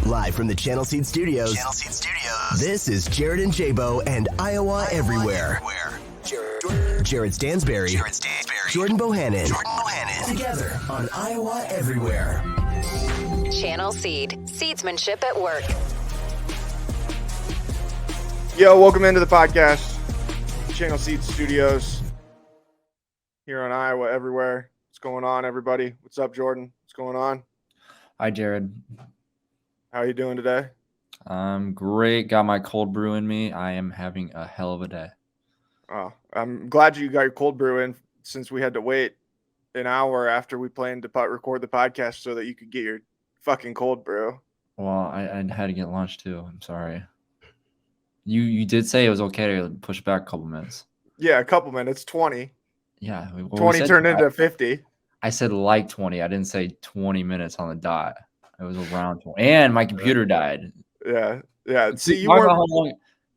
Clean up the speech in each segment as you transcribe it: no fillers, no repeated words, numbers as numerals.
Live from the Channel Seed Studios. This is Jared and Jabo and Iowa Everywhere. Jared Stansbury. Jordan Bohannon. Together on Iowa Everywhere. Channel Seed. Seedsmanship at work. Yo, welcome into the podcast. Channel Seed Studios. Here on Iowa Everywhere. What's going on, everybody? What's up, Jordan? What's going on? Hi, Jared. How are you doing today? I'm great. Got my cold brew in me. I am having a hell of a day. Oh, I'm glad you got your cold brew in since we had to wait an hour after we planned to record the podcast so that you could get your fucking cold brew. Well, I had to get lunch too. I'm sorry. You did say it was okay to push back a couple minutes. Yeah, a couple minutes, 20. Yeah. 20 turned into 50. I said like 20. I didn't say 20 minutes on the dot. It was around 20. And my computer died. Yeah. See, Can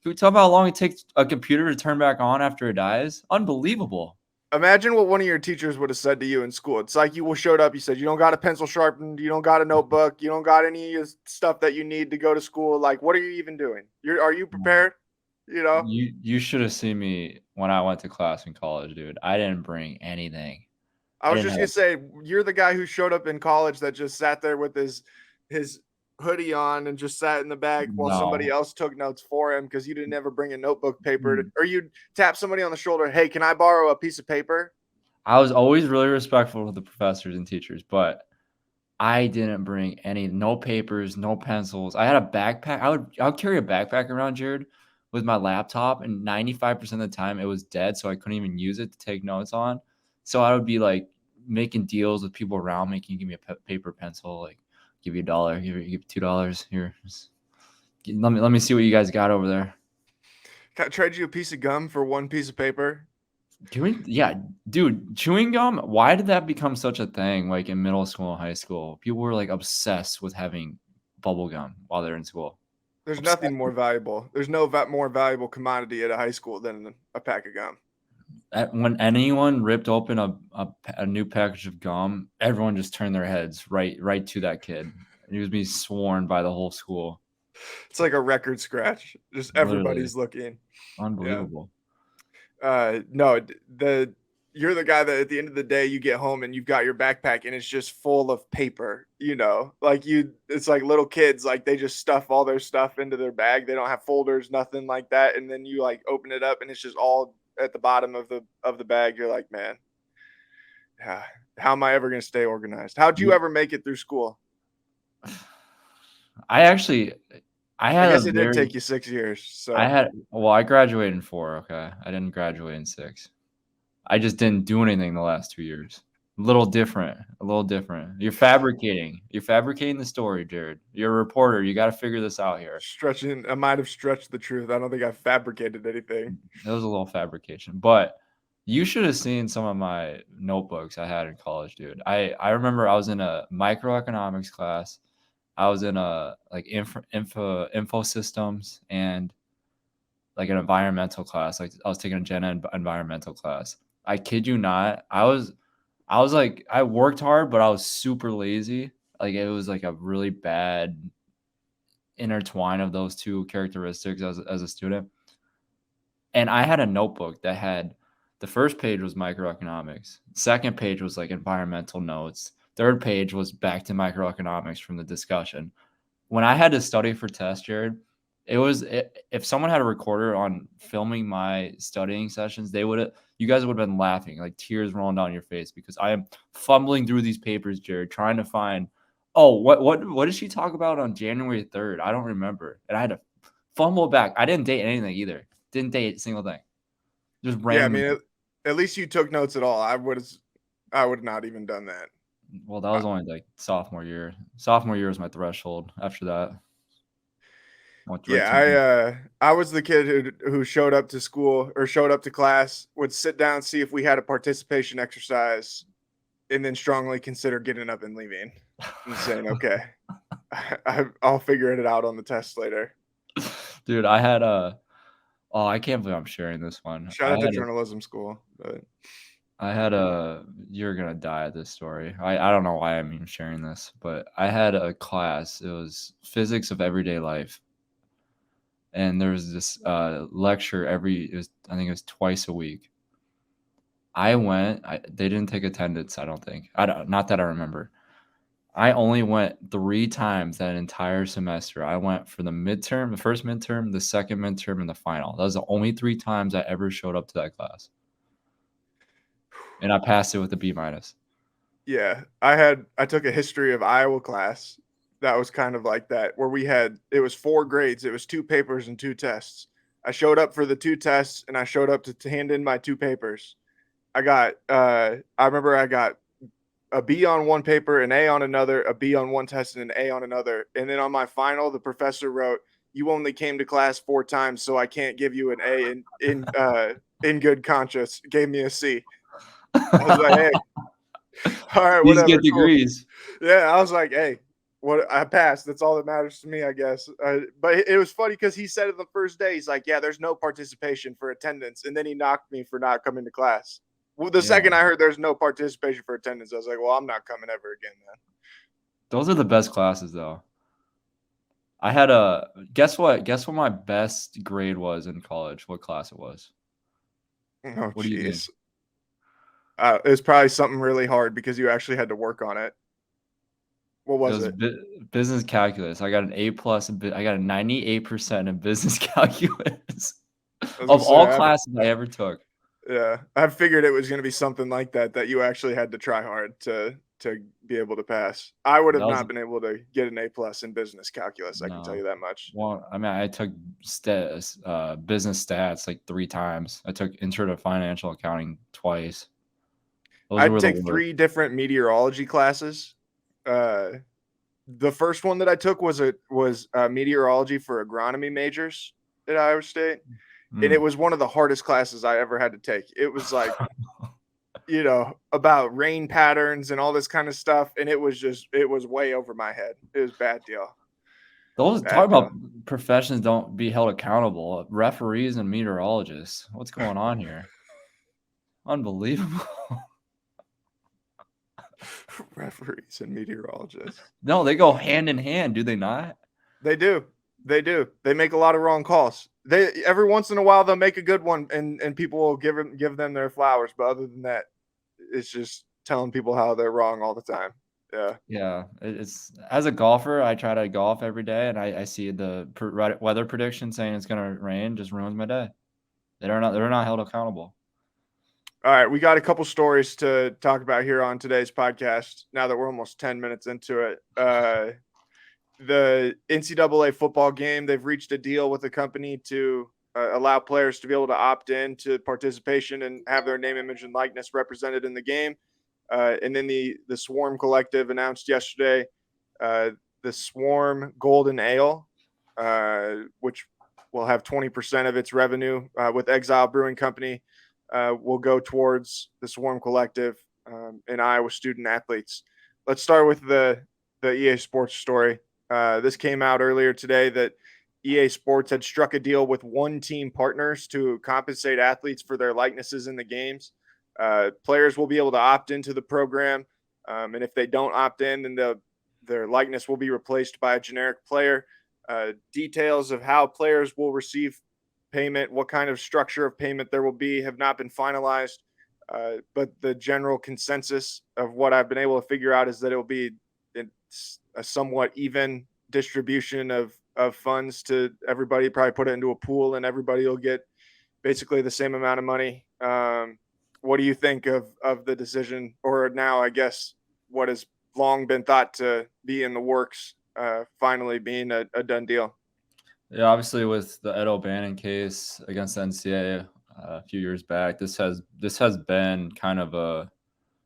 we talk about how long it takes a computer to turn back on after it dies? Unbelievable. Imagine what one of your teachers would have said to you in school. It's like you showed up, you said, you don't got a pencil sharpened, you don't got a notebook, you don't got any stuff that you need to go to school. Like, what are you even doing? Are you prepared? You know? You should have seen me when I went to class in college, dude. I didn't bring anything. I was just going to say, you're the guy who showed up in college that just sat there with his hoodie on and just sat in the back while somebody else took notes for him because you didn't ever bring a notebook paper. Or you'd tap somebody on the shoulder, hey, can I borrow a piece of paper? I was always really respectful of the professors and teachers, but I didn't bring no papers, no pencils. I had a backpack. I would carry a backpack around, Jared, with my laptop, and 95% of the time it was dead, so I couldn't even use it to take notes on. So I would be like making deals with people around me. Can you give me a paper pencil? Like, give you $1, give you $2 here. Let me see what you guys got over there. Can I trade you a piece of gum for one piece of paper? Yeah, dude, chewing gum. Why did that become such a thing? Like in middle school and high school, people were like obsessed with having bubble gum while they're in school. There's nothing more valuable. There's no more valuable commodity at a high school than a pack of gum. When anyone ripped open a new package of gum, everyone just turned their heads right to that kid. He was being sworn by the whole school. It's like a record scratch. Just everybody's looking. Unbelievable. Yeah. You're the guy that at the end of the day you get home and you've got your backpack and it's just full of paper, it's like little kids, like they just stuff all their stuff into their bag. They don't have folders, nothing like that. And then you like open it up and it's just all at the bottom of the bag. You're like, man, how am I ever going to stay organized? How'd you ever make it through school? I guess it did take you 6 years. So I graduated in 4. Okay. I didn't graduate in 6. I just didn't do anything the last 2 years. A little different. You're fabricating the story, Jared. You're a reporter. You got to figure this out here. I might have stretched the truth. I don't think I fabricated anything. It was a little fabrication, but you should have seen some of my notebooks I had in college, dude. I remember I was in a microeconomics class. I was in a like info systems and like an environmental class. Like I was taking a gen ed environmental class. I kid you not. I was like, I worked hard, but I was super lazy. Like it was like a really bad intertwine of those two characteristics as a student. And I had a notebook that had the first page was microeconomics. Second page was like environmental notes. Third page was back to microeconomics from the discussion. When I had to study for tests, Jared, if someone had a recorder on filming my studying sessions, you guys would have been laughing, like tears rolling down your face, because I am fumbling through these papers, Jared, trying to find, what did she talk about on January 3rd? I don't remember. And I had to fumble back. I didn't date anything either. Didn't date a single thing. Just random. Yeah, I mean, at least you took notes at all. I would not even done that. Well, that was only like sophomore year. Sophomore year was my threshold. After that. Yeah, I was the kid who showed up to school or showed up to class, would sit down, see if we had a participation exercise, and then strongly consider getting up and leaving and saying, okay, I'll figure it out on the test later. Dude, I had I can't believe I'm sharing this one. Shout out to journalism school. But I had you're gonna die at this story. I don't know why I'm even sharing this, but I had a class. It was physics of everyday life, and there was this lecture I think it was twice a week. I went. They didn't take attendance. I don't think. Not that I remember. I only went 3 times that entire semester. I went for the midterm, the first midterm, the second midterm, and the final. That was the only 3 times I ever showed up to that class, and I passed it with a B minus. Yeah, I took a history of Iowa class that was kind of like that, where it was 4 grades, it was 2 papers and 2 tests. I showed up for the 2 tests and I showed up to hand in my 2 papers. I remember I got a B on one paper, an A on another, a B on one test, and an A on another. And then on my final, the professor wrote, "You only came to class 4 times, so I can't give you an A in good conscience." Gave me a C. I was like, "Hey, all right, These get whatever, cool." degrees. Yeah, I was like, "Hey, what? I passed. That's all that matters to me, I guess." But it was funny because he said it the first day. He's like, "Yeah, there's no participation for attendance," and then he knocked me for not coming to class. Well, the Yeah. second I heard there's no participation for attendance, I was like, "Well, I'm not coming ever again, Those are the best classes, though. I had a guess what my best grade was in college, what class it was? man." Oh, What do you think? jeez. It was probably something really hard because you actually had to work on it. What It was was it? business calculus. I got an A plus I got a 98% in business calculus I was gonna of say, all classes I ever took. yeah, I figured it was gonna be something like that, that you actually had to try hard to be able to pass. I would That have was not been able to get an A plus in business calculus, I can tell you no. that much. Well, I mean, I took business stats like 3 times. I took intro to financial accounting twice. Those I'd were the take worst. 3 different meteorology classes. Uh, the first one that I took was meteorology for agronomy majors at Iowa State, and it Mm. was one of the hardest classes I ever had to take. It was like, about rain patterns and all this kind of stuff, and it was way over my head. It was bad deal. Those talk Bad deal. about professions don't be held accountable. Referees and meteorologists. What's going on here? Unbelievable. Referees and meteorologists. No, they go hand in hand, do they not? They do. They do. They make a lot of wrong calls. They every once in a while they'll make a good one, and people will give them their flowers. But other than that, it's just telling people how they're wrong all the time. Yeah. Yeah, it's as a golfer, I try to golf every day, and I see the weather prediction saying it's gonna rain, just ruins my day. They're not held accountable. All right, we got a couple stories to talk about here on today's podcast. Now that we're almost 10 minutes into it, the NCAA football game, they've reached a deal with the company to allow players to be able to opt in to participation and have their name, image, and likeness represented in the game. And then the Swarm Collective announced yesterday the Swarm Golden Ale, which will have 20% of its revenue with Exile Brewing Company, will go towards the Swarm Collective and Iowa student athletes. Let's start with the EA Sports story. This came out earlier today that EA Sports had struck a deal with One Team Partners to compensate athletes for their likenesses in the games. Players will be able to opt into the program, and if they don't opt in, then their likeness will be replaced by a generic player. Details of how players will receive payment, what kind of structure of payment there will be, have not been finalized. But the general consensus of what I've been able to figure out is that it will be a somewhat even distribution of funds to everybody. Probably put it into a pool, and everybody will get basically the same amount of money. What do you think of the decision, or now I guess what has long been thought to be in the works, finally being a done deal? Yeah, obviously with the Ed O'Bannon case against the NCAA a few years back, this has been kind of a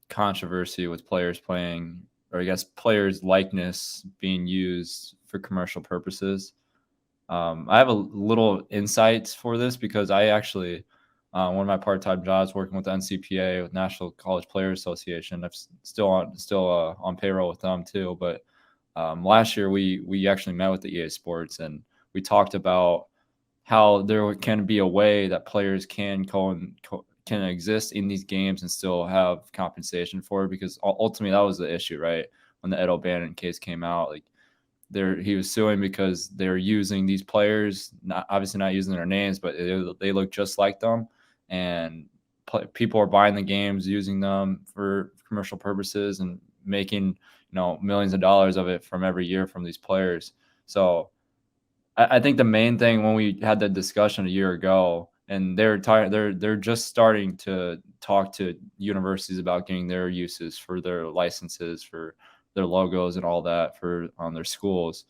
controversy with players playing, or I guess players' likeness being used for commercial purposes. I have a little insights for this because I actually one of my part-time jobs working with the NCPA, with National College Players Association. I'm still on payroll with them too. But last year we actually met with the EA Sports, and we talked about how there can be a way that players can can exist in these games and still have compensation for it, because ultimately that was the issue, right? When the Ed O'Bannon case came out, like he was suing because they're using these players, obviously not using their names, but they look just like them, and people are buying the games, using them for commercial purposes, and making millions of dollars of it from every year from these players. So I think the main thing when we had that discussion a year ago, and they're just starting to talk to universities about getting their uses for their licenses, for their logos and all that for on their schools.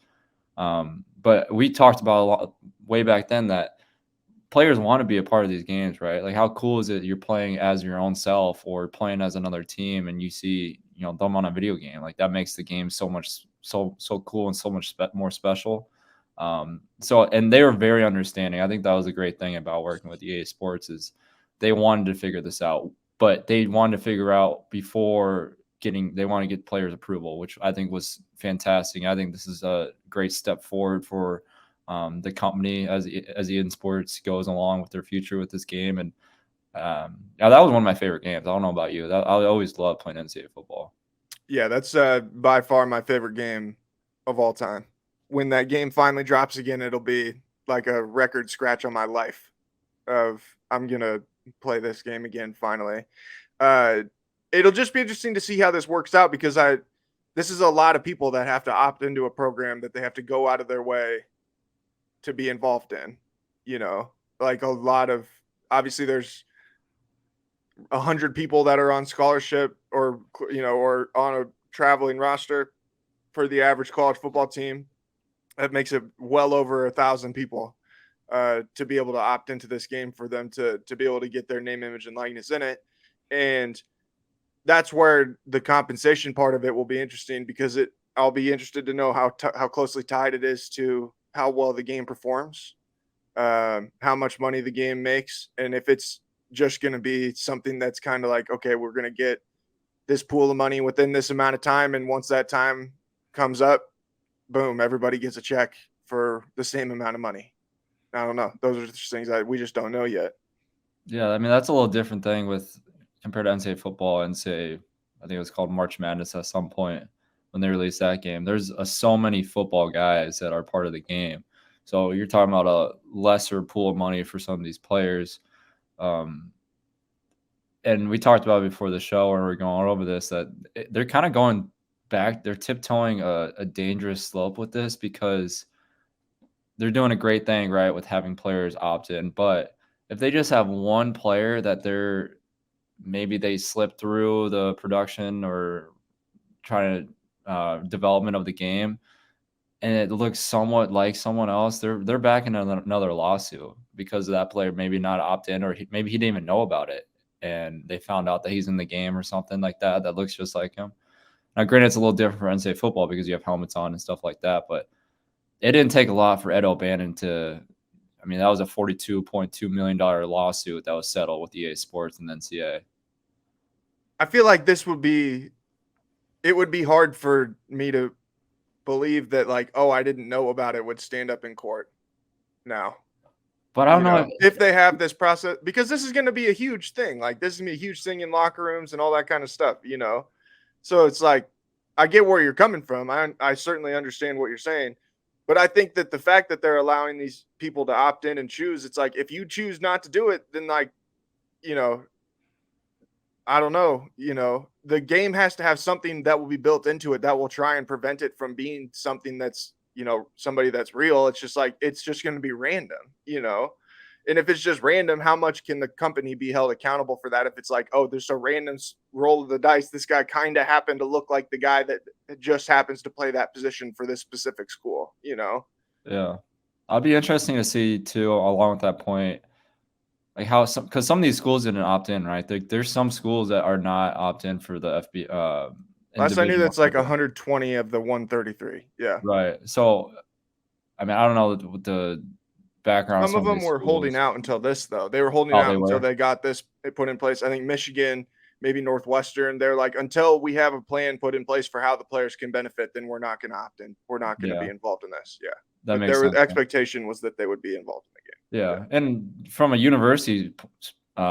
But we talked about a lot way back then that players want to be a part of these games, right? Like, how cool is it you're playing as your own self or playing as another team, and you see them on a video game? Like, that makes the game so cool and so much more special. And they were very understanding. I think that was a great thing about working with EA Sports, is they wanted to figure this out, but they wanted to figure out before they want to get players' approval, which I think was fantastic. I think this is a great step forward for the company as EA Sports goes along with their future with this game. And that was one of my favorite games. I don't know about you. I always loved playing NCAA football. Yeah, that's by far my favorite game of all time. When that game finally drops again, it'll be like a record scratch on my life of I'm going to play this game again finally. It'll just be interesting to see how this works out, because this is a lot of people that have to opt into a program that they have to go out of their way to be involved in, like a lot of, obviously there's 100 people that are on scholarship or on a traveling roster for the average college football team. That makes it well over 1,000 people to be able to opt into this game, for them to be able to get their name, image, and likeness in it. And that's where the compensation part of it will be interesting, because I'll be interested to know how closely tied it is to how well the game performs, how much money the game makes, and if it's just going to be something that's kind of like, okay, we're going to get this pool of money within this amount of time, and once that time comes up, boom, everybody gets a check for the same amount of money. I don't know. Those are just things that we just don't know yet. Yeah, I mean, that's a little different thing compared to NCAA football. And say, I think it was called March Madness at some point when they released that game. There's so many football guys that are part of the game. So you're talking about a lesser pool of money for some of these players. And we talked about it before the show, when we were going over this, that they're kind of going back. They're tiptoeing a dangerous slope with this, because they're doing a great thing, right, with having players opt in. But if they just have one player that maybe they slip through the production or trying to development of the game, and it looks somewhat like someone else, they're back in another lawsuit because of that player maybe not opt in, or maybe he didn't even know about it, and they found out that he's in the game or something like that looks just like him. Now, granted, it's a little different for NCAA football because you have helmets on and stuff like that, but it didn't take a lot for Ed O'Bannon that was a $42.2 million lawsuit that was settled with EA Sports and NCAA. I feel like it would be hard for me to believe that, like, oh, I didn't know about it, would stand up in court now. But I don't know if they have this process, because this is going to be a huge thing. Like, this is going to be a huge thing in locker rooms and all that kind of stuff, So it's like, I get where you're coming from. I certainly understand what you're saying. But I think that the fact that they're allowing these people to opt in and choose, it's like, if you choose not to do it, then, like, I don't know, the game has to have something that will be built into it that will try and prevent it from being something that's, somebody that's real. It's just like, it's just going to be random, and if it's just random, how much can the company be held accountable for that? If it's like, oh, there's a random roll of the dice, this guy kind of happened to look like the guy that just happens to play that position for this specific school, Yeah. I'll be interesting to see too, along with that point, like how because some of these schools didn't opt in, right? There's some schools that are not opt in for the FB. Last I knew, that's like 120 of the 133. Yeah. Right. So, I don't know the background. Some of them were holding out until this, though. They were holding out until they got this put in place. I think Michigan, maybe Northwestern, they're like, until we have a plan put in place for how the players can benefit, then we're not going to opt in. We're not going to be involved in this. Yeah. That makes sense. The expectation was that they would be involved in the game. Yeah. And from a university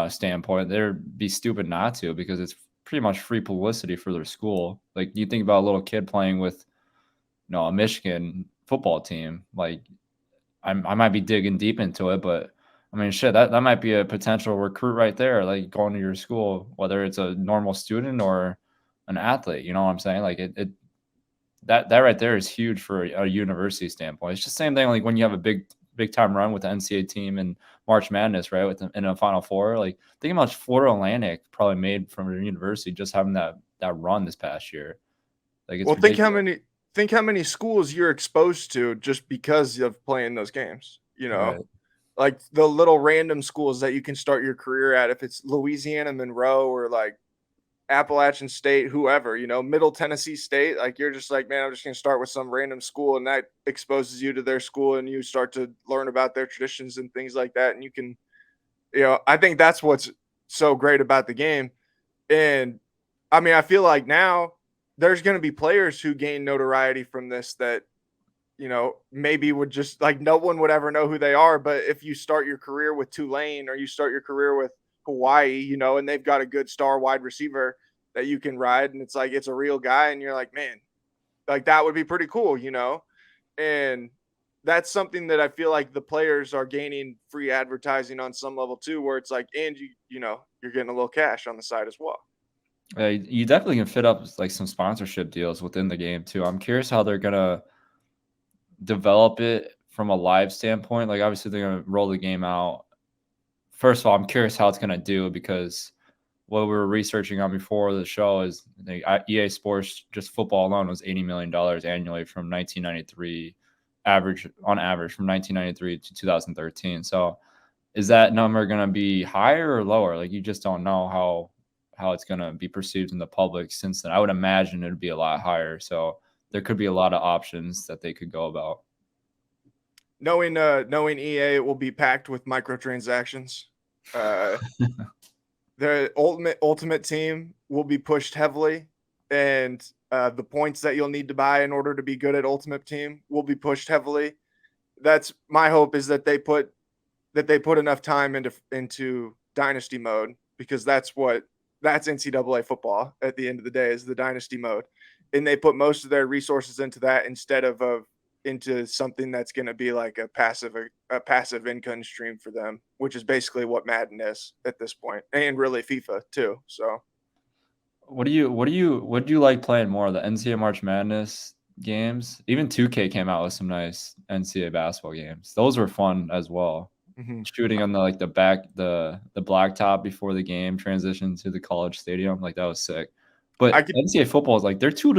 standpoint, they'd be stupid not to, because it's pretty much free publicity for their school. Like, you think about a little kid playing with, a Michigan football team. Like, I might be digging deep into it, but I mean, shit, that might be a potential recruit right there, like going to your school, whether it's a normal student or an athlete. You know what I'm saying? Like, that right there is huge for a university standpoint. It's just the same thing like when you have a big time run with the NCAA team in March Madness, right? In a Final Four, like think how much Florida Atlantic probably made from their university just having that run this past year. Like, it's Well, ridiculous. think how many schools you're exposed to just because of playing those games. Right. Like the little random schools that you can start your career at. If it's Louisiana Monroe or like Appalachian State, whoever, Middle Tennessee State, like you're just like, man, I'm just going to start with some random school, and that exposes you to their school and you start to learn about their traditions and things like that. And you can, I think that's what's so great about the game. And I mean, I feel like now there's going to be players who gain notoriety from this that, maybe would just like no one would ever know who they are. But if you start your career with Tulane or you start your career with Hawaii, and they've got a good star wide receiver that you can ride, and it's like it's a real guy, and you're like, man, like that would be pretty cool, and that's something that I feel like the players are gaining free advertising on some level too, where it's like, and you're getting a little cash on the side as well. You definitely can fit up like some sponsorship deals within the game too. I'm curious how they're gonna develop it from a live standpoint. Like, obviously they're gonna roll the game out. First of all, I'm curious how it's gonna do, because what we were researching on before the show is the EA Sports, just football alone, was $80 million annually from 1993, on average from 1993 to 2013. So is that number going to be higher or lower? Like, you just don't know how it's going to be perceived in the public since then. I would imagine it would be a lot higher. So there could be a lot of options that they could go about. Knowing EA, it will be packed with microtransactions. The ultimate team will be pushed heavily, and the points that you'll need to buy in order to be good at ultimate team will be pushed heavily. That's my hope, is that they put enough time into dynasty mode, because that's NCAA football at the end of the day, is the dynasty mode, and they put most of their resources into that instead of into something that's going to be like a passive income stream for them, which is basically what Madden is at this point, and really FIFA too. So What do you like playing more, the NCAA March Madness games? Even 2K came out with some nice NCAA basketball games. Those were fun as well. Shooting on the blacktop before the game transitioned to the college stadium, like that was sick. But NCAA football is like they're two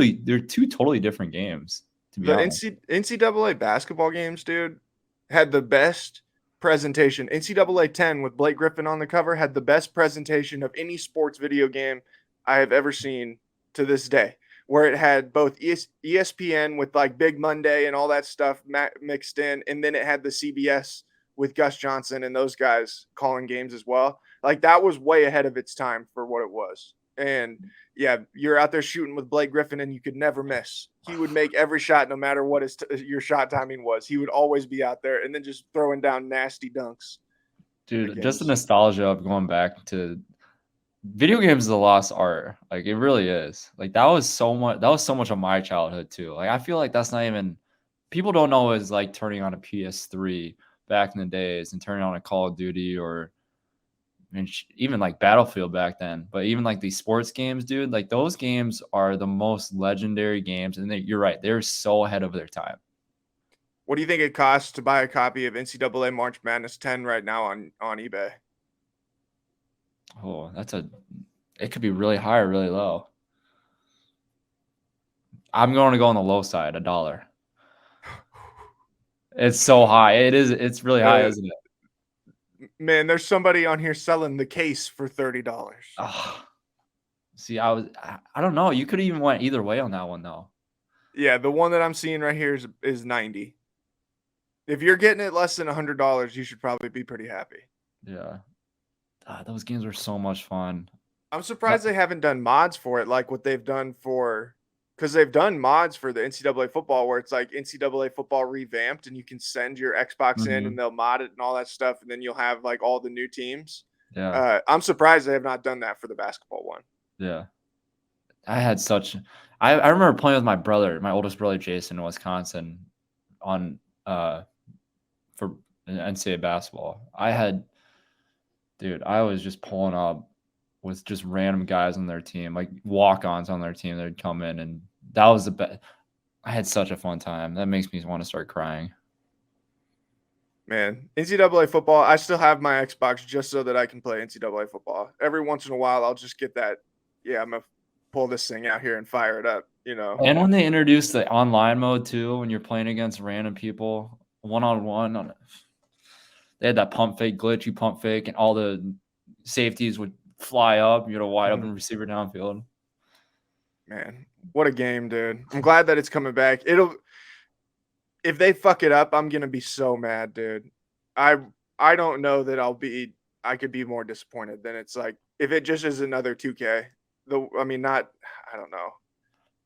totally different games, to be the honest. NCAA basketball games, dude, had the best presentation. NCAA 10 with Blake Griffin on the cover had the best presentation of any sports video game I have ever seen to this day, where it had both ESPN with like Big Monday and all that stuff mixed in, and then it had the CBS with Gus Johnson and those guys calling games as well. Like, that was way ahead of its time for what it was. And yeah, you're out there shooting with Blake Griffin and you could never miss. He would make every shot, no matter what your shot timing was. He would always be out there and then just throwing down nasty dunks. Dude, just the nostalgia of going back to video games is a lost art. Like, it really is. Like, that was so much of my childhood too. Like, I feel like that's not even, people don't know it's like turning on a PS3 back in the days and turning on a Call of Duty, or even like Battlefield back then. But even like these sports games, dude, like those games are the most legendary games. And you're right, they're so ahead of their time. What do you think it costs to buy a copy of NCAA March Madness 10 right now on eBay? Oh, it could be really high or really low. I'm going to go on the low side, $1. It's so high. It's really high, isn't it? Man, there's somebody on here selling the case for $30. Oh, see, I don't know. You could have even went either way on that one, though. Yeah, the one that I'm seeing right here is 90. If you're getting it less than $100, you should probably be pretty happy. Yeah. Those games were so much fun. I'm surprised they haven't done mods for it, like what they've done because they've done mods for the NCAA football, where it's like NCAA football revamped, and you can send your Xbox in and they'll mod it and all that stuff, and then you'll have like all the new teams. Yeah. I'm surprised they have not done that for the basketball one. Yeah. I remember playing with my brother, my oldest brother Jason in Wisconsin on for NCAA basketball. I was just pulling up with just random guys on their team, like walk-ons on their team. They'd come in, and that was the best. I had such a fun time. That makes me want to start crying. Man, NCAA football, I still have my Xbox just so that I can play NCAA football. Every once in a while, I'll just get that. Yeah, I'm going to pull this thing out here and fire it up, you know. And when they introduced the online mode too, when you're playing against random people one-on-one, they had that pump fake glitch, you pump fake, and all the safeties would fly up. You had a wide open receiver downfield. Man, what a game, dude. I'm glad that it's coming back. If they fuck it up, I'm gonna be so mad, dude. I don't know that I could be more disappointed than it's like if it just is another 2K. I don't know.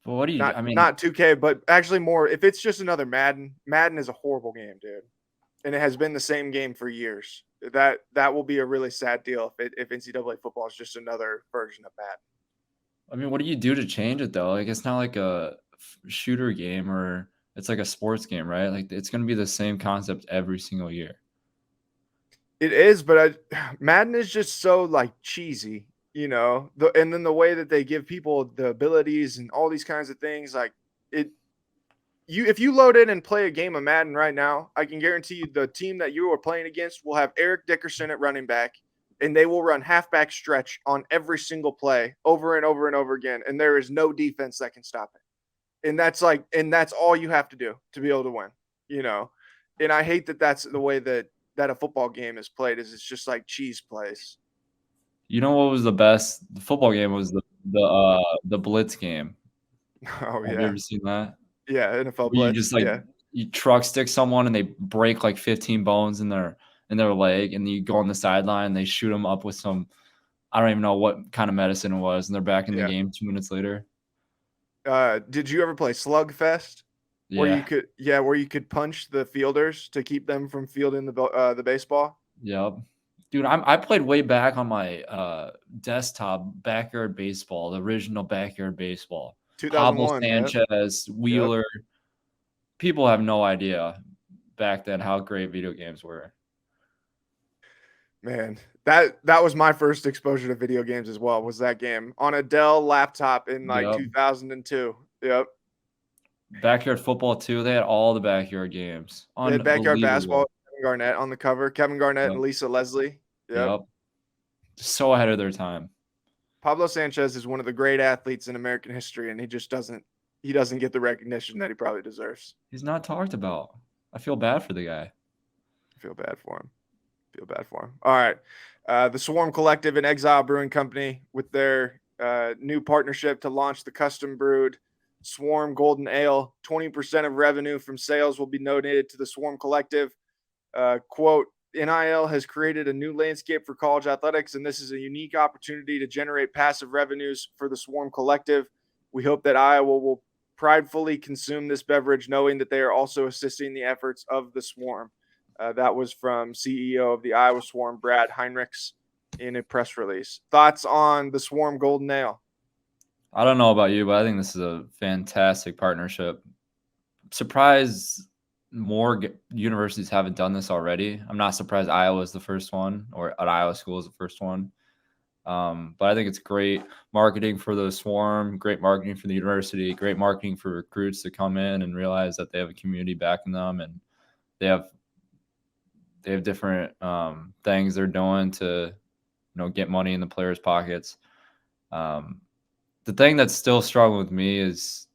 But what do you? Not 2K, but actually more. If it's just another Madden, Madden is a horrible game, dude, and it has been the same game for years. That will be a really sad deal if NCAA football is just another version of Madden. I mean, what do you do to change it though? Like, it's not like a shooter game or it's like a sports game, right? Like, it's going to be the same concept every single year. It is, but Madden is just so like cheesy, you know. And then the way that they give people the abilities and all these kinds of things, like it. If you load in and play a game of Madden right now, I can guarantee you the team that you are playing against will have Eric Dickerson at running back, and they will run halfback stretch on every single play over and over and over again, and there is no defense that can stop it. And that's all you have to do to be able to win, you know. And I hate that that's the way that a football game is played. Is it's just like cheese plays. You know what was the best? The football game was the blitz game. Oh Have you ever seen that? Yeah, NFL Where you blitz. just you truck stick someone and they break like 15 bones in their leg, and you go on the sideline and they shoot them up with some, I don't even know what kind of medicine it was, and they're back in the game 2 minutes later. Did you ever play Slugfest? Yeah. Where you could punch the fielders to keep them from fielding the baseball. Yep. Dude, I played way back on my desktop backyard baseball, the original backyard baseball. 2001, Sanchez, Wheeler. Yep. People have no idea back then how great video games were. Man, that was my first exposure to video games as well, was that game on a Dell laptop in 2002. Yep. Backyard football too. They had all the backyard games. They had backyard basketball. Kevin Garnett on the cover. Kevin Garnett and Lisa Leslie. Yep. So ahead of their time. Pablo Sanchez is one of the great athletes in American history, and he just doesn't get the recognition that he probably deserves. He's not talked about. I feel bad for the guy. I feel bad for him. All right. The Swarm Collective and Exile Brewing Company with their new partnership to launch the custom brewed Swarm Golden Ale. 20% of revenue from sales will be donated to the Swarm Collective. Quote, NIL has created a new landscape for college athletics, and this is a unique opportunity to generate passive revenues for the Swarm Collective. We hope that Iowa will pridefully consume this beverage, knowing that they are also assisting the efforts of the Swarm. That was from CEO of the Iowa Swarm, Brad Heinrichs, in a press release. Thoughts on the Swarm Golden Ale? I don't know about you, but I think this is a fantastic partnership. Surprised more universities haven't done this already. I'm not surprised Iowa is the first one, or at Iowa School is the first one. But I think it's great marketing for the Swarm, great marketing for the university, great marketing for recruits to come in and realize that they have a community backing them, and they have different things they're doing to get money in the players' pockets. The thing that's still struggling with me is,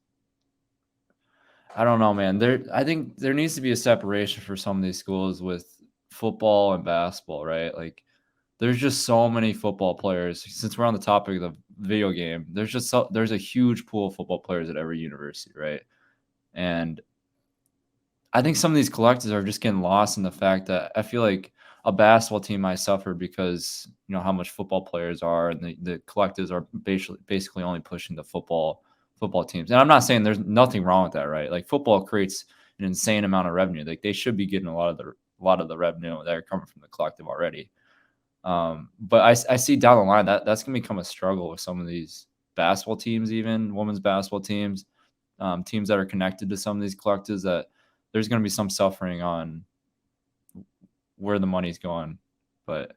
I don't know, man. I think there needs to be a separation for some of these schools with football and basketball, right? Like, there's just so many football players. Since we're on the topic of the video game, there's a huge pool of football players at every university, right? And I think some of these collectives are just getting lost in the fact that I feel like a basketball team might suffer because how much football players are, and the collectives are basically only pushing the football teams. And I'm not saying there's nothing wrong with that, right? Like, football creates an insane amount of revenue. Like, they should be getting a lot of the revenue that are coming from the collective already. But I see down the line that's gonna become a struggle with some of these basketball teams, even women's basketball teams, teams that are connected to some of these collectives. That there's gonna be some suffering on where the money's going, but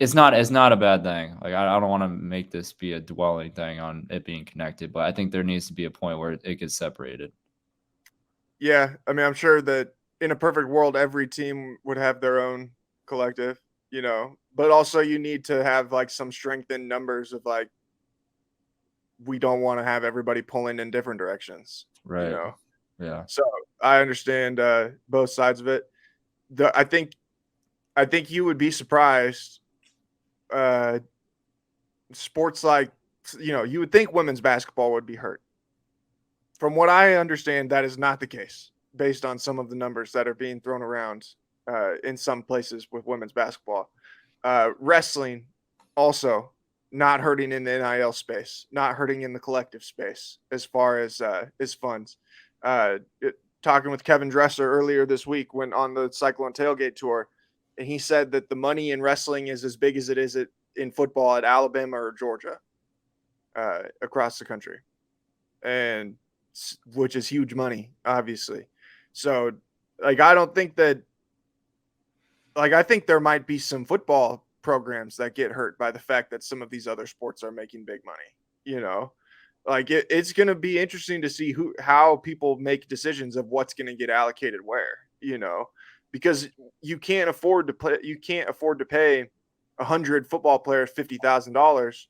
it's not a bad thing. Like I don't want to make this be a dwelling thing on it being connected, but I think there needs to be a point where it gets separated. Yeah, I mean, I'm sure that in a perfect world, every team would have their own collective, but also you need to have like some strength in numbers of like, we don't want to have everybody pulling in different directions, Right. Yeah. So I understand both sides of it. I think you would be surprised. Uh, Sports like, you would think women's basketball would be hurt. From what I understand, that is not the case based on some of the numbers that are being thrown around in some places with women's basketball. Wrestling also not hurting in the NIL space, not hurting in the collective space as far as funds. Talking with Kevin Dresser earlier this week when on the Cyclone Tailgate tour, and he said that the money in wrestling is as big as it is in football at Alabama or Georgia across the country, and which is huge money, obviously. So, like, I don't think that, like, I think there might be some football programs that get hurt by the fact that some of these other sports are making big money, like it's going to be interesting to see how people make decisions of what's going to get allocated where, because you can't afford to pay 100 football players $50,000,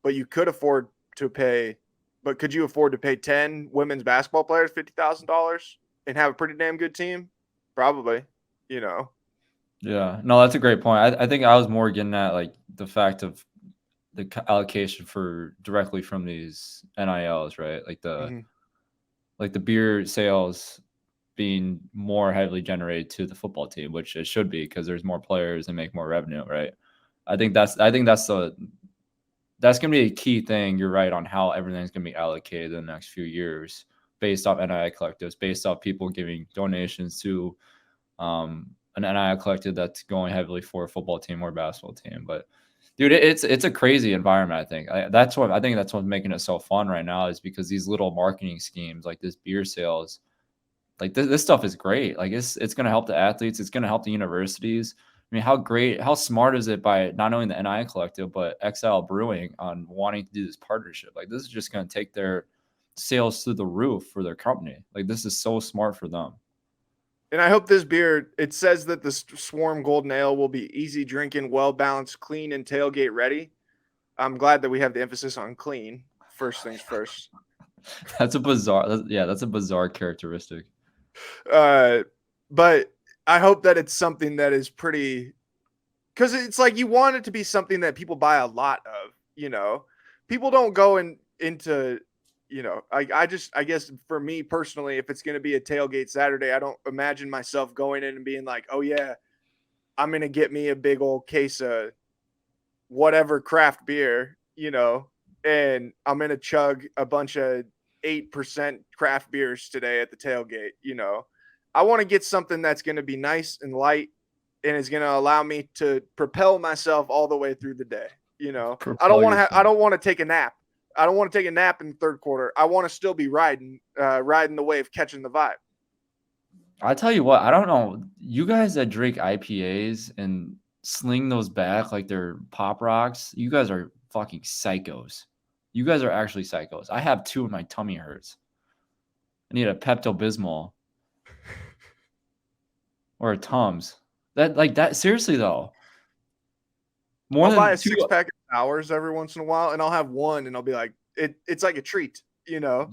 but you could afford to pay, but could you afford to pay 10 women's basketball players $50,000 and have a pretty damn good team? Probably. Yeah. No, that's a great point. I think I was more getting at like the fact of the allocation for directly from these NILs, right? Like the beer sales being more heavily generated to the football team, which it should be because there's more players and make more revenue, right? I think that's gonna be a key thing. You're right on how everything's gonna be allocated in the next few years based off NIL collectives, based off people giving donations to an NIL collective that's going heavily for a football team or a basketball team. But dude, it's a crazy environment. I think that's what's making it so fun right now is because these little marketing schemes like this beer sales, like this stuff is great. Like it's going to help the athletes. It's going to help the universities. I mean, how smart is it by not only the NIL collective but Exile Brewing on wanting to do this partnership? Like this is just going to take their sales through the roof for their company. Like this is so smart for them. And I hope this beer, it says that the Swarm Golden Ale will be easy drinking, well-balanced, clean, and tailgate ready. I'm glad that we have the emphasis on clean. First things first. That's a bizarre characteristic. But I hope that it's something that is pretty, because it's like you want it to be something that people buy a lot of, People don't go into I guess for me personally, if it's going to be a tailgate Saturday, I don't imagine myself going in and being like, oh yeah, I'm going to get me a big old case of whatever craft beer, and I'm going to chug a bunch of 8% craft beers today at the tailgate. I want to get something that's going to be nice and light and is going to allow me to propel myself all the way through the day. I don't want to take a nap. I don't want to take a nap in the third quarter. I want to still be riding the wave, catching the vibe. I tell you what, I don't know. You guys that drink IPAs and sling those back like they're pop rocks, you guys are fucking psychos. You guys are actually psychos. I have two and my tummy hurts. I need a Pepto-Bismol or a Tums. That seriously though. I'll buy a 6-pack of Sours every once in a while, and I'll have one, and I'll be like, it's like a treat, Yeah.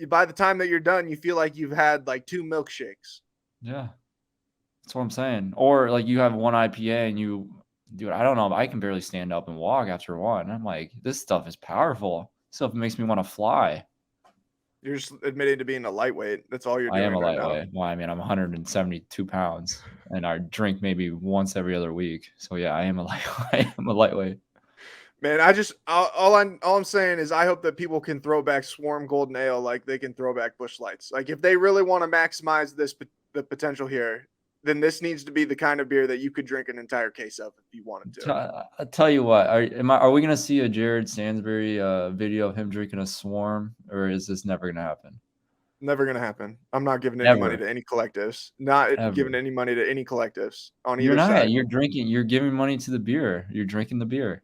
By the time that you're done, you feel like you've had like 2 milkshakes. Yeah, that's what I'm saying. Or like you have one IPA and dude, I don't know, I can barely stand up and walk after one. I'm like, this stuff is powerful. This stuff makes me want to fly. You're just admitting to being a lightweight. That's all you're doing. I am a right lightweight. Now. Well, I mean, I'm 172 pounds, and I drink maybe once every other week. So yeah, I am a lightweight. Man, all I'm saying is I hope that people can throw back Swarm Golden Ale like they can throw back Busch Lights. Like if they really want to maximize the potential here, then this needs to be the kind of beer that you could drink an entire case of if you wanted to. I'll tell you what. Are we gonna see a Jared Stansbury video of him drinking a Swarm, or is this never gonna happen? Never gonna happen. I'm not giving any money Ever. to any collectives. Not Ever. giving any money to any collectives on You're either not. side. You're drinking. You're giving money to the beer. You're drinking the beer.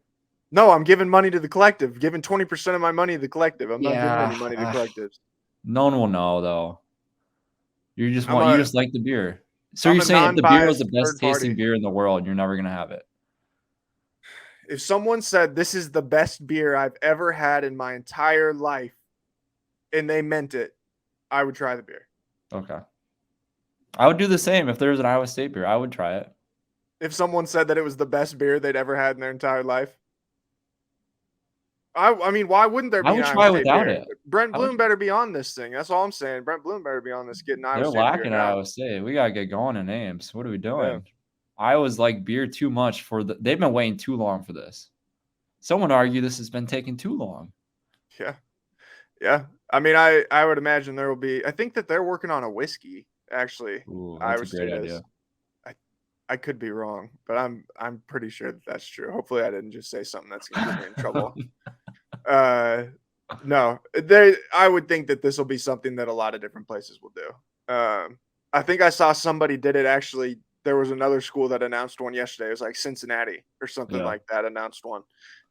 No, I'm giving money to the collective. Giving 20% of my money to the collective. I'm not giving Yeah. any money to collectives. No one will know though. You just like the beer. So I'm you're a saying if the beer was the non-biased best third tasting party. beer in the world, you're never gonna have it. If someone said this is the best beer I've ever had in my entire life, and they meant it, I would try the beer. Okay. I would do the same if there was an Iowa State beer. I would try it. If someone said that it was the best beer they'd ever had in their entire life, I mean, why wouldn't there be I would an try Iowa State without beer? it. Brent I would- Bloom better be on this thing. That's all I'm saying. Brent Bloom better be on this, getting Iowa They're State beer lacking at now. Iowa State. We gotta get going in Ames. What are we doing? Yeah. Iowa's like beer too much they've been waiting too long for this. Someone argue this has been taking too long. Yeah. Yeah. I mean, I would imagine there will be. I think that they're working on a whiskey, actually. Ooh, Iowa that's a great State idea. is. I could be wrong, but I'm pretty sure that that's true. Hopefully, I didn't just say something that's going to get me in trouble. No, I would think that this will be something that a lot of different places will do. I think I saw somebody did it actually. There was another school that announced one yesterday. It was like Cincinnati or something Yeah. like that announced one.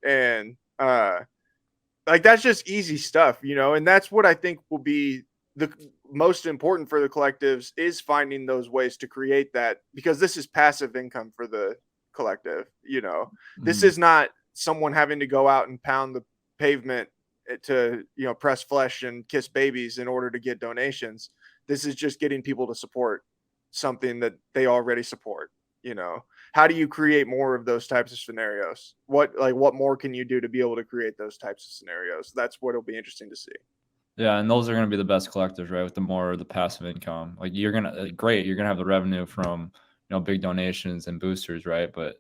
And like that's just easy stuff, you know, and that's what I think will be the most important for the collectives is finding those ways to create that, because this is passive income for the collective, you know. This is not someone having to go out and pound the pavement to, you know, press flesh and kiss babies in order to get donations. This is just getting people to support something that they already support, you know. How do you create more of those types of scenarios? What more can you do to be able to create those types of scenarios? That's what it'll be interesting to see. Yeah, and those are going to be the best collectives, right? With the more of the passive income, like you're gonna have the revenue from, you know, big donations and boosters, right? But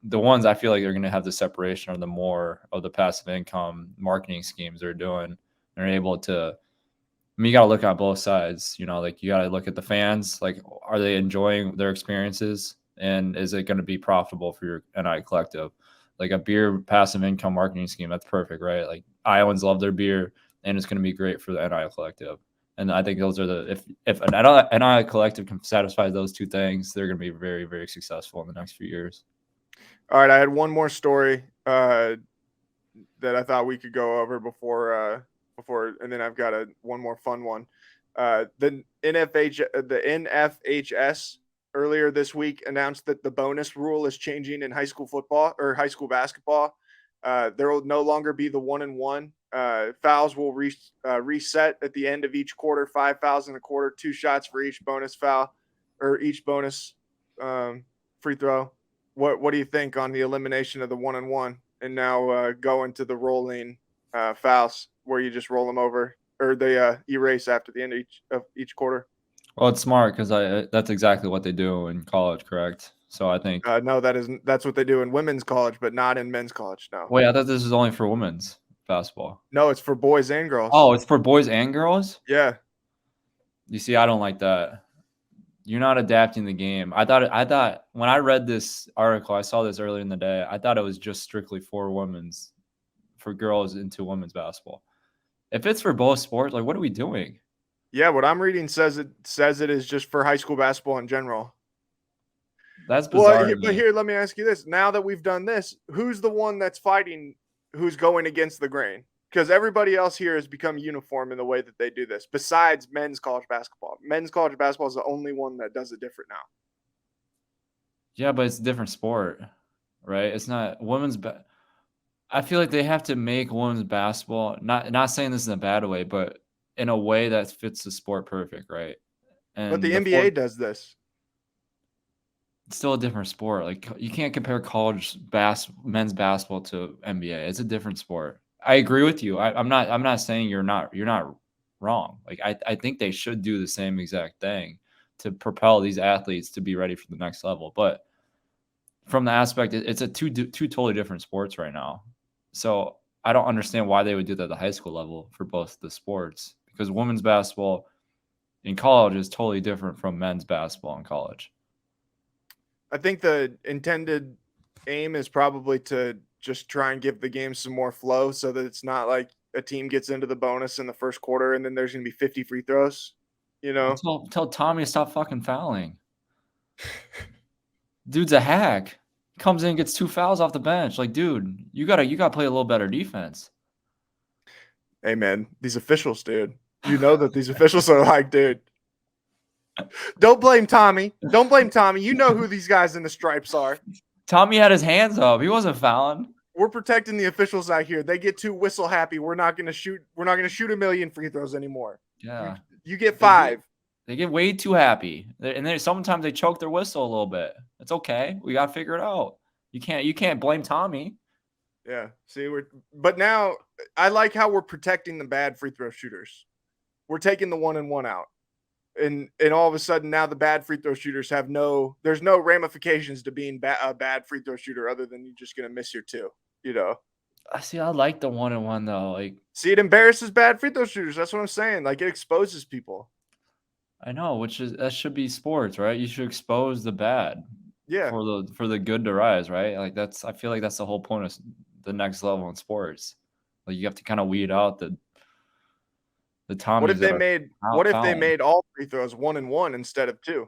the ones I feel like they're going to have the separation are the more of the passive income marketing schemes they're doing. They're able to. I mean, you got to look at both sides. You know, like you got to look at the fans. Like, are they enjoying their experiences, and is it going to be profitable for your NI collective? Like a beer passive income marketing scheme, that's perfect, right? Like Iowans love their beer, and it's going to be great for the NI collective. And I think those are if an NI collective can satisfy those two things, they're going to be very, very successful in the next few years. All right, I had one more story that I thought we could go over before, and then I've got one more fun one. The NFHS earlier this week announced that the bonus rule is changing in high school football or high school basketball. There will no longer be the 1-and-1. Fouls will reset at the end of each quarter. 5 fouls in a quarter, 2 shots for each bonus foul or each bonus free throw. What do you think on the elimination of the 1-and-1 and now going to the rolling fouls where you just roll them over or they erase after the end of each quarter? Well, it's smart because that's exactly what they do in college, correct? So I think no, that's what they do in women's college, but not in men's college. No. Wait, I thought this was only for women's basketball. No, it's for boys and girls. Oh, it's for boys and girls? Yeah. You see, I don't like that. You're not adapting the game. I thought when I read this article, I saw this earlier in the day. I thought it was just strictly for girls into women's basketball. If it's for both sports, like what are we doing? Yeah, what I'm reading says it is just for high school basketball in general. That's bizarre. Well, but here, let me ask you this. Now that we've done this, who's the one that's fighting, who's going against the grain? Because everybody else here has become uniform in the way that they do this, besides men's college basketball. Men's college basketball is the only one that does it different now. Yeah, but it's a different sport, right? It's not women's. I feel like they have to make women's basketball, not saying this in a bad way, but in a way that fits the sport perfect, right? And but the NBA does this. It's still a different sport. Like you can't compare college men's basketball to NBA. It's a different sport. I agree with you. I'm not saying you're not wrong. Like I think they should do the same exact thing to propel these athletes to be ready for the next level. But from the aspect, it's a two totally different sports right now. So I don't understand why they would do that at the high school level for both the sports, because women's basketball in college is totally different from men's basketball in college. I think the intended aim is probably to just try and give the game some more flow so that it's not like a team gets into the bonus in the first quarter and then there's going to be 50 free throws, you Well, know? tell Tommy to stop fucking fouling. Dude's a hack. Comes in, gets 2 fouls off the bench. Like, dude, you gotta play a little better defense. Hey, man, these officials, dude. You know that these officials are like, dude, don't blame Tommy. Don't blame Tommy. You know who these guys in the stripes are. Tommy had his hands up. He wasn't fouling. We're protecting the officials out here. They get too whistle happy. We're not going to shoot a million free throws anymore. Yeah. You get 5. They get way too happy. And then sometimes they choke their whistle a little bit. It's okay. We gotta figure it out. You can't blame Tommy. Yeah. See, but now I like how we're protecting the bad free throw shooters. We're taking the 1-and-1 out. And all of a sudden now the bad free throw shooters there's no ramifications to being a bad free throw shooter other than you're just going to miss your 2, you know? I see. I like the 1-and-1 though. Like, See, it embarrasses bad free throw shooters. That's what I'm saying. Like, it exposes people. I know, that should be sports, right? You should expose the bad. Yeah. For the good to rise, right? Like, I feel like that's the whole point of the next level in sports. Like, you have to kind of weed out the Tommies. What if they made all free throws 1-and-1 instead of 2?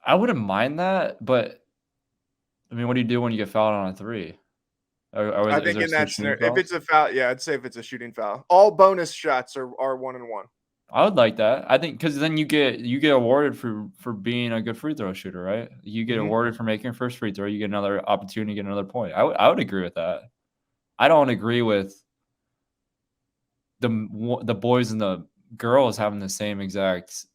I wouldn't mind that, but I mean, what do you do when you get fouled on a 3? I think in that scenario, if it's a foul, yeah, I'd say if it's a shooting foul, all bonus shots are 1-and-1. I would like that. I think because then you get awarded for being a good free throw shooter, right? You get awarded for making your first free throw. You get another opportunity to get another point. I would agree with that. I don't agree with the boys and the girls having the same exact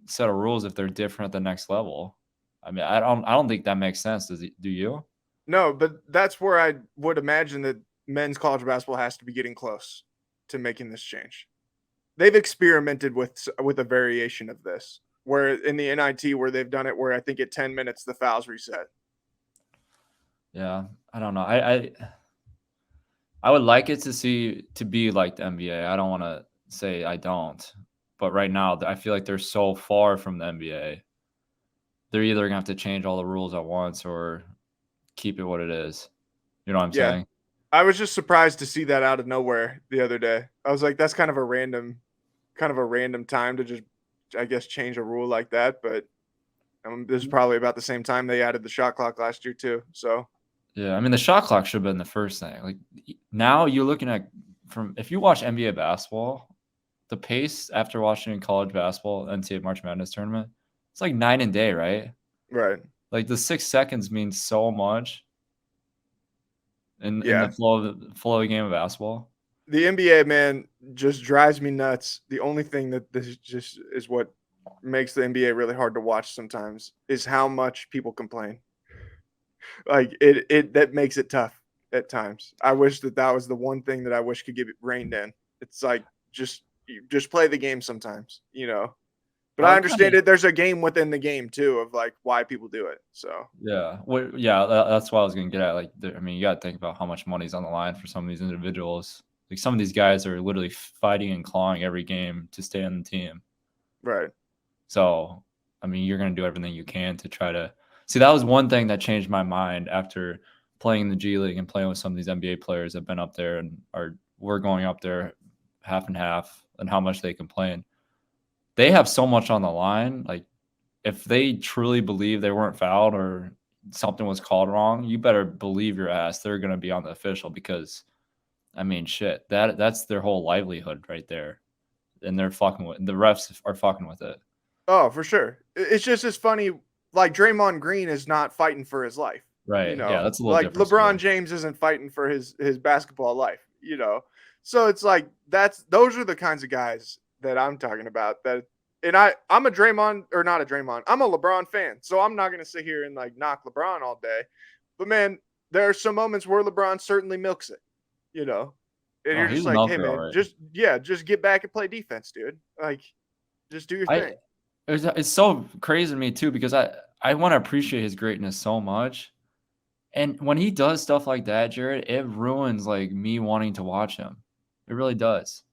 set of rules if they're different at the next level. I mean, I don't think that makes sense. Do you? No, but that's where I would imagine that men's college basketball has to be getting close to making this change. They've experimented with a variation of this, where in the NIT where they've done it where I think at 10 minutes the fouls reset. Yeah, I don't know. I would like it to be like the NBA. I don't want to say I don't, but right now I feel like they're so far from the NBA. They're either gonna have to change all the rules at once or keep it what it is. You know what I'm saying? I was just surprised to see that out of nowhere the other day. I was like, that's kind of a random time to just, I guess, change a rule like that. But this is probably about the same time they added the shot clock last year too. So yeah, I mean the shot clock should have been the first thing. Like now you're looking at if you watch NBA basketball, the pace after watching college basketball, NCAA March Madness tournament, it's like night and day, right? Right. Like the 6 seconds means so much in the flow of the game of basketball. The NBA, man, just drives me nuts. The only thing that this just is what makes the NBA really hard to watch sometimes is how much people complain. Like that makes it tough at times. I wish that was the one thing that I wish could get reined in. It's like just play the game sometimes, you know. But I understand it. There's a game within the game too of like why people do it. So yeah, that's what I was gonna get at. Like, I mean, you got to think about how much money's on the line for some of these individuals. Like some of these guys are literally fighting and clawing every game to stay on the team. Right. So, I mean, you're gonna do everything you can to try to see. That was one thing that changed my mind after playing in the G League and playing with some of these NBA players that have been up there and we're going up there half and half, and how much they complain. They have so much on the line. Like, if they truly believe they weren't fouled or something was called wrong, you better believe your ass they're going to be on the official because, I mean, shit, that's their whole livelihood right there. And the refs are fucking with it. Oh, for sure. It's just as funny. Like Draymond Green is not fighting for his life. Right. You know? Yeah, that's a little like different. LeBron James isn't fighting for his basketball life, you know? So it's like, those are the kinds of guys that I'm talking about and I'm a Draymond or not a Draymond. I'm a LeBron fan. So I'm not going to sit here and like knock LeBron all day, but man, there are some moments where LeBron certainly milks it, you know? And you're just like, hey man, right. just get back and play defense, dude. Like just do your thing. It's so crazy to me too, because I want to appreciate his greatness so much. And when he does stuff like that, Jared, it ruins like me wanting to watch him. It really does.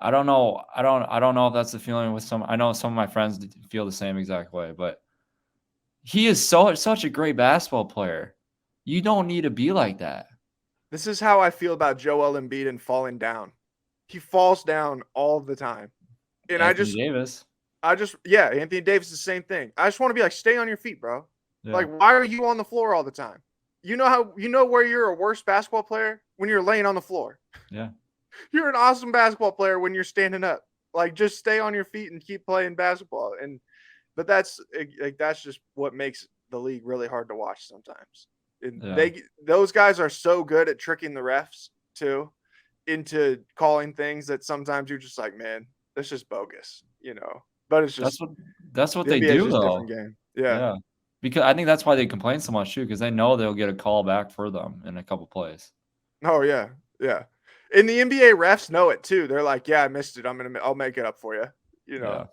I don't know. I don't know if that's the feeling with some. I know some of my friends feel the same exact way, but he is such a great basketball player. You don't need to be like that. This is how I feel about Joel Embiid and falling down. He falls down all the time. And Anthony Davis. yeah, Anthony Davis is the same thing. I just want to be like, stay on your feet, bro. Yeah. Like, why are you on the floor all the time? You know where you're a worse basketball player? When you're laying on the floor. Yeah. You're an awesome basketball player when you're standing up. Like, just stay on your feet and keep playing basketball. But that's just what makes the league really hard to watch sometimes. And Yeah. those guys are so good at tricking the refs too into calling things that sometimes you're just like, man, that's just bogus, But it's just that's what the they NBA is do just a though. different game. Yeah. Yeah. Because I think that's why they complain so much too, because they know they'll get a call back for them in a couple plays. Oh yeah, yeah. And the NBA refs know it too. They're like, yeah, I missed it. I'll make it up for you. Yeah.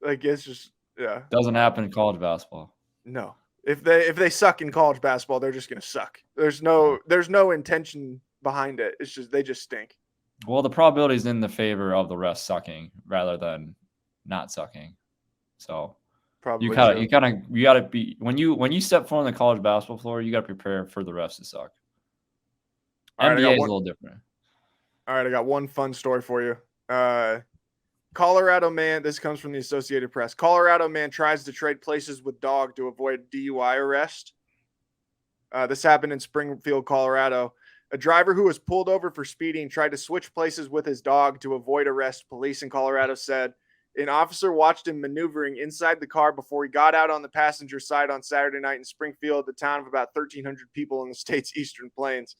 Like it's just Doesn't happen in college basketball. No. If they suck in college basketball, they're just gonna suck. There's no intention behind it. It's just they just stink. Well, the probability is in the favor of the refs sucking rather than not sucking. So Probably you gotta be when you step foot on the college basketball floor, you gotta prepare for the refs to suck. All right, NBA is a little different. All right, I got one fun story for you. Colorado man, this comes from the Associated Press. Colorado man tries to trade places with dog to avoid DUI arrest. This happened in Springfield, Colorado. A driver who was pulled over for speeding tried to switch places with his dog to avoid arrest, police in Colorado said. An officer watched him maneuvering inside the car before he got out on the passenger side on Saturday night in Springfield, the town of about 1,300 people in the state's eastern plains.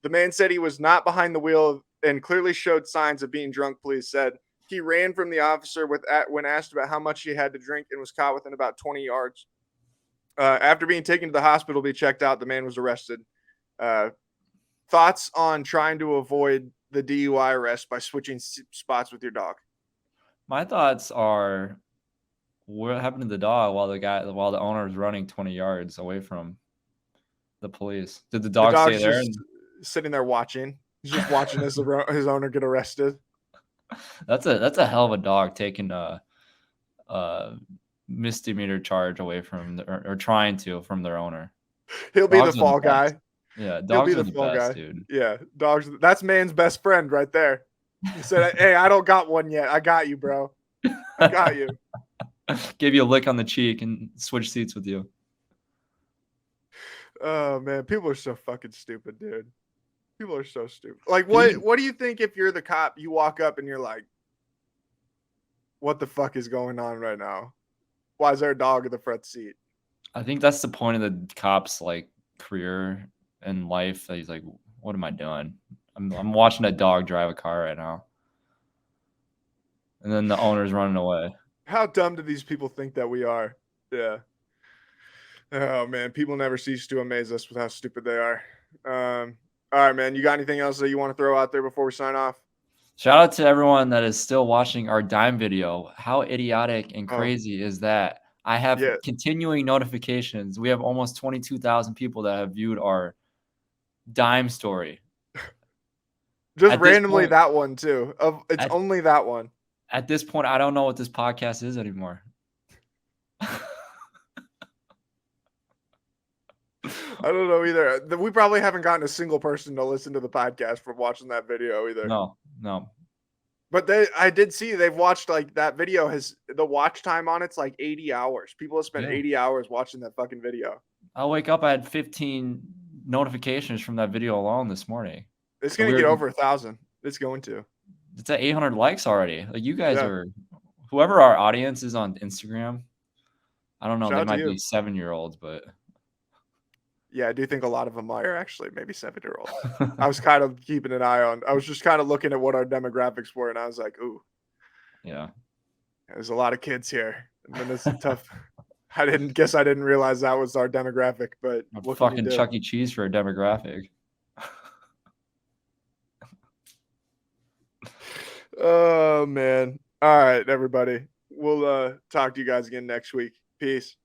The man said he was not behind the wheel and clearly showed signs of being drunk, police said. He ran from the officer when asked about how much he had to drink and was caught within about 20 yards. After being taken to the hospital to be checked out, the man was arrested. Thoughts on trying to avoid the DUI arrest by switching spots with your dog? My thoughts are, what happened to the dog while the owner is running 20 yards away from the police? Did the dog stay there? Just sitting there watching. He's just watching his owner get arrested. That's a hell of a dog taking a misdemeanor charge away from or trying to from their owner. He'll be the fall guy. Yeah, dogs are the best, dude. Yeah, dogs. That's man's best friend right there. He said, "Hey, I don't got one yet. I got you, bro. I got you." Give you a lick on the cheek and switch seats with you. Oh man, people are so fucking stupid, dude. People are so stupid. Like, what do you think if you're the cop? You walk up and you're like, "What the fuck is going on right now? Why is there a dog in the front seat?" I think that's the point of the cop's like career in life. That he's like, "What am I doing? I'm watching a dog drive a car right now," and then the owner's running away. How dumb do these people think that we are? Yeah. Oh man, people never cease to amaze us with how stupid they are. All right, man. You got anything else that you want to throw out there before we sign off? Shout out to everyone that is still watching our dime video. How idiotic and crazy is that? I have continuing notifications. We have almost 22,000 people that have viewed our dime story. Just randomly that one too. It's only that one. At this point, I don't know what this podcast is anymore. I don't know either. We probably haven't gotten a single person to listen to the podcast from watching that video either. No. But I did see they've watched like that video has the watch time on it's like 80 hours. People have spent 80 hours watching that fucking video. I'll wake up. I had 15 notifications from that video alone this morning. It's going to get over 1,000. It's going to. It's at 800 likes already. Like you guys are, whoever our audience is on Instagram. I don't know. They might be 7-year-olds, but. Yeah, I do think a lot of them are actually maybe 7-year-olds. I was kind of keeping an eye on. I was just kind of looking at what our demographics were, and I was like, "Ooh, yeah, there's a lot of kids here." And then it's tough. I didn't realize that was our demographic, but what fucking Chuck E. Cheese for a demographic. Oh man! All right, everybody. We'll talk to you guys again next week. Peace.